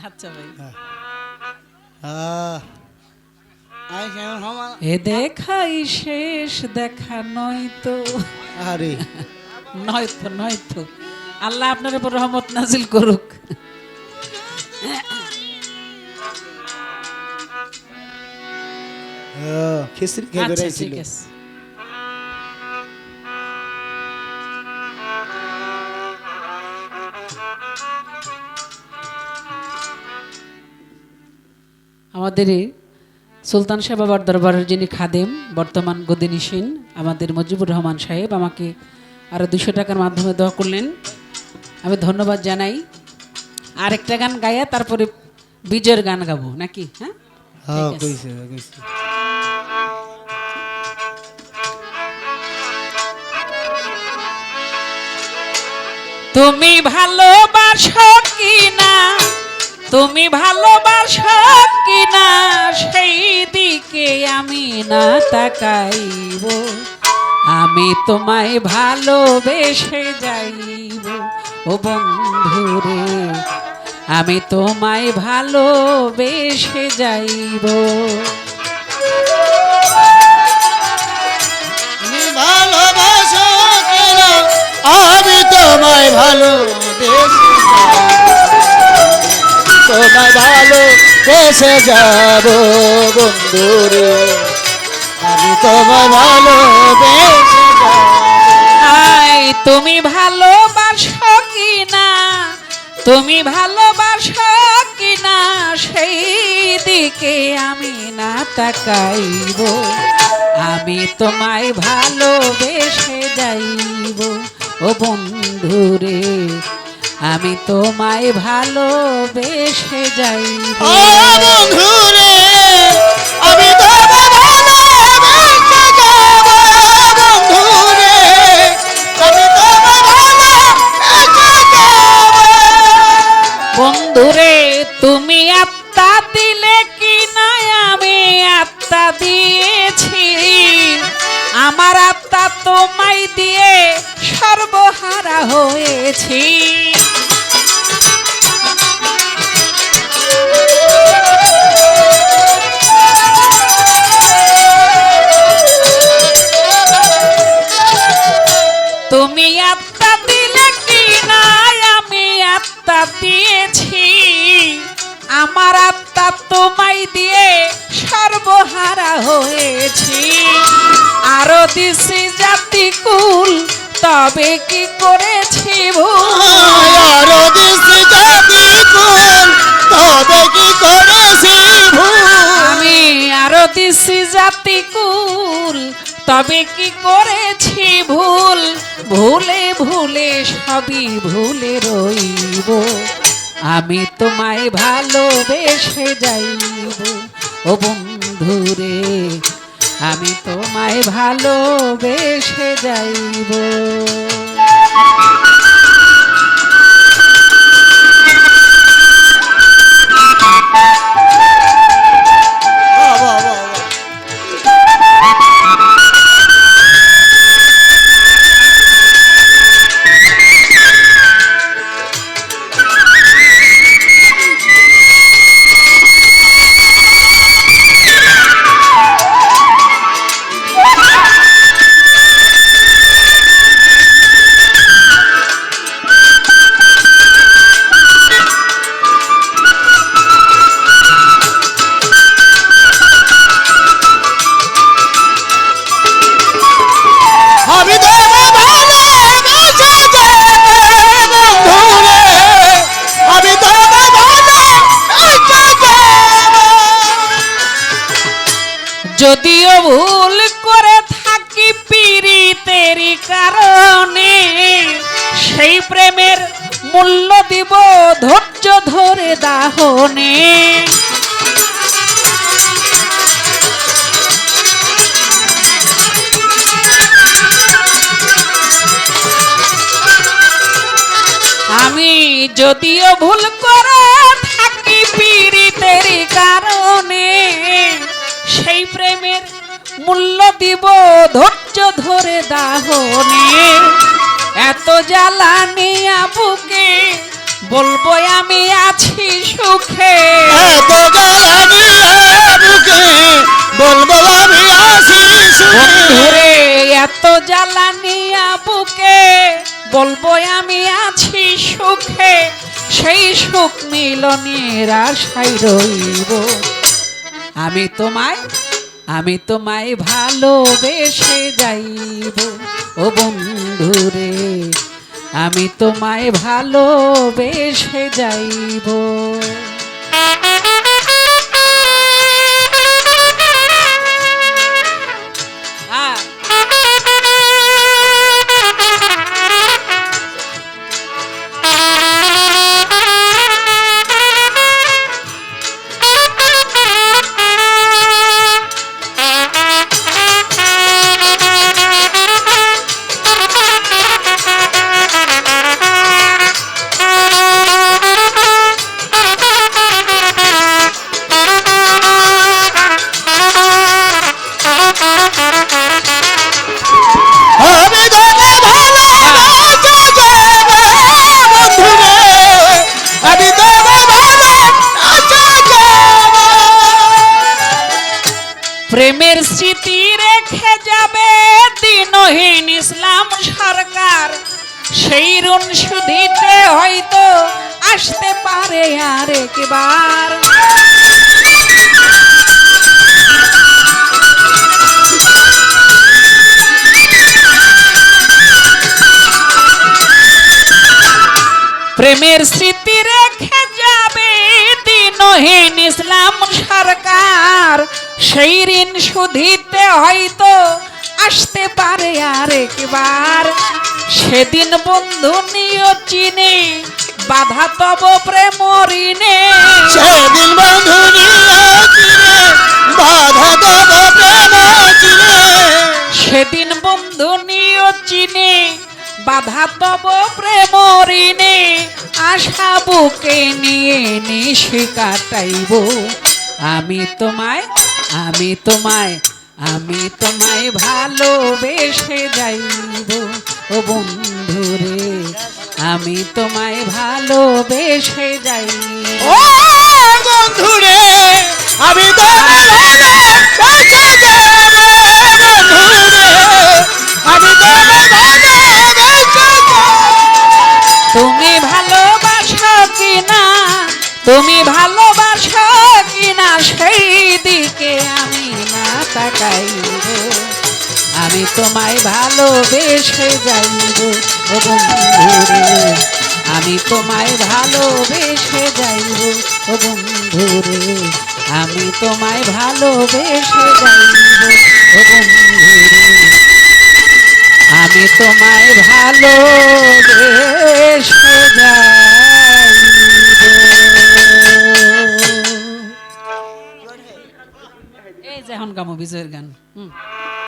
আচ্ছা ভাই। এ দেখাই শেষ দেখা নয়তো, আরে নয়তো নয়তো আল্লাহ আপনার উপর রহমত নাজিল করুক। খিচড়ি খেয়ে আচ্ছা বেড়াইছিল। ঠিক আছে। আমাদের সুলতান শাহ বাবার দরবারের যিনি খাদেম, বর্তমান গদিনিসীন আমাদের মুজিবুর রহমান সাহেব আমাকে আরো 200 টাকার মাধ্যমে দোয়া করলেন, আমি ধন্যবাদ জানাই। আরেকটা গান গায়া তারপরে বিজয়ের গান গাবো নাকি? হ্যাঁ হ্যাঁ ঠিক আছে। কইছে কইছে। তুমি ভালোবাসো কিনা, তুমি ভালোবাসো কিনা সেই দিকে আমি না তাকাইব, আমি তোমায় ভালোবেসে যাইব ও বন্ধুরে, আমি তোমায় ভালোবেসে যাইব। তুমি ভালোবাসো কিনা আমি তোমায় ভালোবেসে তোমায় ভালোবেসে যাব বন্ধুরে, আমি তোমায় ভালোবেসে যাব। আই তুমি ভালোবাসো কিনা, তুমি ভালোবাসো কিনা সেই দিকে আমি না তাকাইব, আমি তোমায় ভালোবেসে যাইব ও বন্ধুরে, আমি তোমায় ভালোবেসে যাইব। ও বন্ধুরে আমি তোমায় ভালোবেসে যাব বন্ধুরে, আমি তোমায় ভালোবেসে যাব। বন্ধুরে তুমি আত্মা দিলে কি না আমি আত্মা দিয়েছি, আমার আত্মা তোমায় দিয়ে সর্বহারা হয়েছি। তুমি আত্মা দিলে কি না আমি আত্মা দিয়েছি, আমার আত্মা তোমায় দিয়ে সর্বহারা হয়েছি। আরো দিছি জাতি কুল তবে কি করেছি ভুল, আরো দিছি জাতি কুল তবে কি করেছি ভুল, আমি আরো দিছি জাতি কুল তবে কি করেছি ভুল, ভুলে ভুলে সবই ভুলে রইব, আমি তোমায় ভালোবেসে যাইব ও বন্ধুরে, আমি তোমায় ভালোবেসে যাইব। বাহ, বাহ, বাহ, বাহ। আমি তোমায় ভালোবেসে যাব বন্ধুরে, আমি তোমায় ভালোবেসে যাব। যদিও ভুল করে থাকি পীড়িতেরই কারণে, সেই প্রেমের মূল্য দিব ধৈর্য ধরে দাহনে। আমি যদিও ভুল করে থাকি পীড়িতেরই কারণে, সেই প্রেমের মূল্য দিব ধৈর্য ধরে দাহনে। এত জ্বালানি বুকে বলবো আমি আছি সুখে, এত জ্বালানি বুকে বলবো আমি আসি সুখে। বন্ধুরে এত জ্বালানিয়া বুকে বলবো আমি আছি সুখে, সেই সুখ মিলনের আশায় রইব। আমি তোমায় ভালোবেসে যাইব ও বন্ধুরে, আমি তোমায় ভালোবেসে যাইব। আমি তোকে ভালোবাসি যাবো বন্ধুরে, আমি তোকে ভালোবাসি যাবো। প্রেমের স্মৃতি রেখে যাবে দিনহীন ইসলাম সরকার, সেই ঋণ শুধিতে হয়তো আসতে পারে আরেকবার। প্রেমের স্মৃতি রেখে যাবে দিনহীন ইসলাম সরকার, সেই ঋণ শুধিতে হয়তো আসতে পারে আরেকবার। সেদিন বন্ধু নিয় চিনে বাধা তব প্রেম ঋণে, সেদিন বন্ধু নিয়ে বাধা দেব প্রেম চিরে। সেদিন বন্ধু নিয় চিনে বাধা তব প্রেম ঋণে, আশা বুকে নিয়ে নিশি কাটাইব। আমি তোমায় ভালোবেসে যাইব ও বন্ধুরে, আমি তোমায় ভালোবেসে যাইব। ও বন্ধুরে, আমি তোকে ভালোবাসি যাবো বন্ধুরে, আমি তোকে ভালোবাসি যাবো। তুমি ভালোবাসো কিনা, তুমি ভালোবাসো কিনা, সেই দিকে আমি না তাকাইব। আমি তোমায় ভালোবেসে যাইব ও বন্ধুরে, আমি তোমায় ভালোবেসে যাইব ও বন্ধুরে, আমি তোমায় ভালোবেসে যাইব ও বন্ধুরে, আমি তোমায় ভালোবেসে যাইব। এই যে এখন গামো বিজয়ের গান।